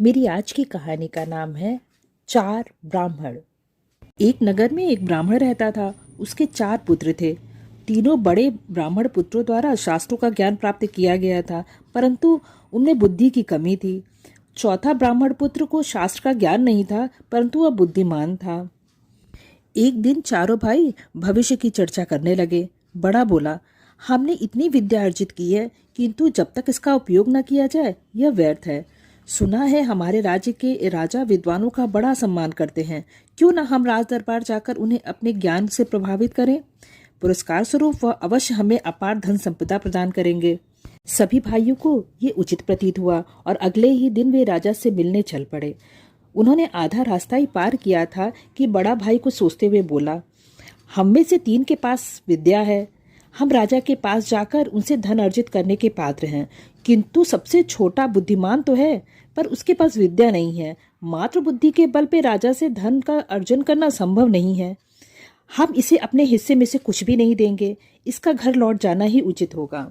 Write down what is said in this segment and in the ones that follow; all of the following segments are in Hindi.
मेरी आज की कहानी का नाम है चार ब्राह्मण। एक नगर में एक ब्राह्मण रहता था। उसके चार पुत्र थे। तीनों बड़े ब्राह्मण पुत्रों द्वारा शास्त्रों का ज्ञान प्राप्त किया गया था, परंतु उनमें बुद्धि की कमी थी। चौथा ब्राह्मण पुत्र को शास्त्र का ज्ञान नहीं था, परंतु वह बुद्धिमान था। एक दिन चारों भाई भविष्य की चर्चा करने लगे। बड़ा बोला, हमने इतनी विद्या अर्जित की है, किंतु जब तक इसका उपयोग न किया जाए यह व्यर्थ है। सुना है हमारे राज्य के राजा विद्वानों का बड़ा सम्मान करते हैं। क्यों न हम राज दरबार जाकर उन्हें अपने ज्ञान से प्रभावित करें। पुरस्कार स्वरूप वह अवश्य हमें अपार धन संपदा प्रदान करेंगे। सभी भाइयों को ये उचित प्रतीत हुआ और अगले ही दिन वे राजा से मिलने चल पड़े। उन्होंने आधा रास्ता ही पार किया था कि बड़ा भाई को सोचते हुए बोला, हम में से तीन के पास विद्या है। हम राजा के पास जाकर उनसे धन अर्जित करने के पात्र हैं, किंतु सबसे छोटा बुद्धिमान तो है, पर उसके पास विद्या नहीं है। मात्र बुद्धि के बल पे राजा से धन का अर्जन करना संभव नहीं है। हम इसे अपने हिस्से में से कुछ भी नहीं देंगे। इसका घर लौट जाना ही उचित होगा।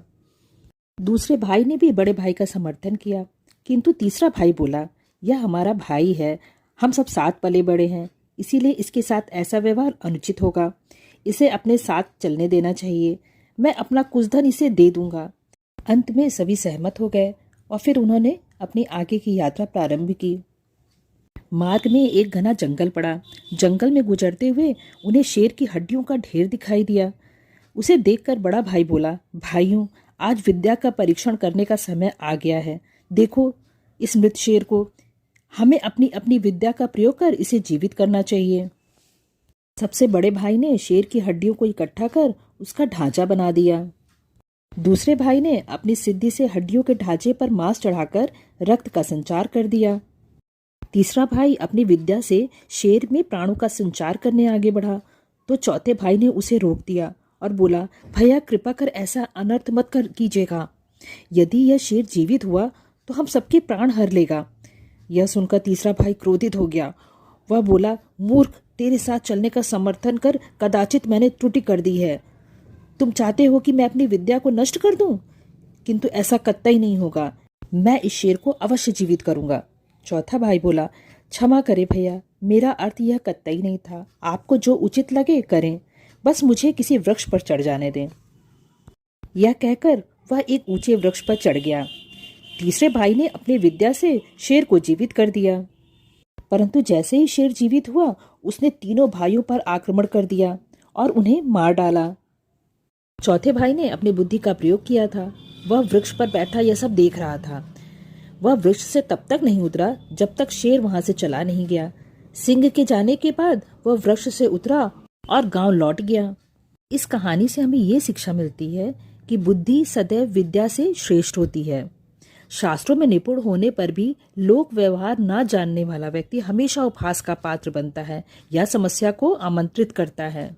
दूसरे भाई ने भी बड़े भाई का समर्थन किया, किंतु तीसरा भाई बोला, यह हमारा भाई है, हम सब साथ पले बड़े हैं, इसीलिए इसके साथ ऐसा व्यवहार अनुचित होगा। इसे अपने साथ चलने देना चाहिए। मैं अपना कुछ धन इसे दे दूंगा। अंत में सभी सहमत हो गए और फिर उन्होंने अपनी आगे की यात्रा प्रारंभ की। मार्ग में एक घना जंगल पड़ा। जंगल में गुजरते हुए उन्हें शेर की हड्डियों का ढेर दिखाई दिया। उसे देखकर बड़ा भाई बोला, भाइयों, आज विद्या का परीक्षण करने का समय आ गया है। देखो इस मृत शेर को। हमें अपनी अपनी विद्या का प्रयोग कर इसे जीवित करना चाहिए। सबसे बड़े भाई ने शेर की हड्डियों को इकट्ठा कर उसका ढांचा बना दिया। दूसरे भाई ने अपनी सिद्धि से हड्डियों के ढांचे पर मांस चढ़ाकर रक्त का संचार कर दिया। तीसरा भाई अपनी विद्या से शेर में प्राणों का संचार करने आगे बढ़ा, तो चौथे भाई ने उसे रोक दिया और बोला, भैया कृपा कर ऐसा अनर्थ मत कर कीजिएगा। यदि यह शेर जीवित हुआ तो हम सबके प्राण हर लेगा। यह सुनकर तीसरा भाई क्रोधित हो गया। वह बोला, मूर्ख, तेरे साथ चलने का समर्थन कर कदाचित मैंने त्रुटि कर दी है। तुम चाहते हो कि मैं अपनी विद्या को नष्ट कर दूं, किंतु ऐसा कतई नहीं होगा। मैं इस शेर को अवश्य जीवित करूंगा। चौथा भाई बोला, क्षमा करें भैया, मेरा अर्थ यह कतई नहीं था। आपको जो उचित लगे करें, बस मुझे किसी वृक्ष पर चढ़ जाने दें। यह कहकर वह एक ऊंचे वृक्ष पर चढ़ गया। तीसरे भाई ने अपनी विद्या से शेर को जीवित कर दिया, परंतु जैसे ही शेर जीवित हुआ उसने तीनों भाइयों पर आक्रमण कर दिया और उन्हें मार डाला। चौथे भाई ने अपनी बुद्धि का प्रयोग किया था। वह वृक्ष पर बैठा यह सब देख रहा था। वह वृक्ष से तब तक नहीं उतरा जब तक शेर वहां से चला नहीं गया। सिंह के जाने के बाद वह वृक्ष से उतरा और गांव लौट गया। इस कहानी से हमें ये शिक्षा मिलती है कि बुद्धि सदैव विद्या से श्रेष्ठ होती है। शास्त्रों में निपुण होने पर भी लोक व्यवहार न जानने वाला व्यक्ति हमेशा उपहास का पात्र बनता है या समस्या को आमंत्रित करता है।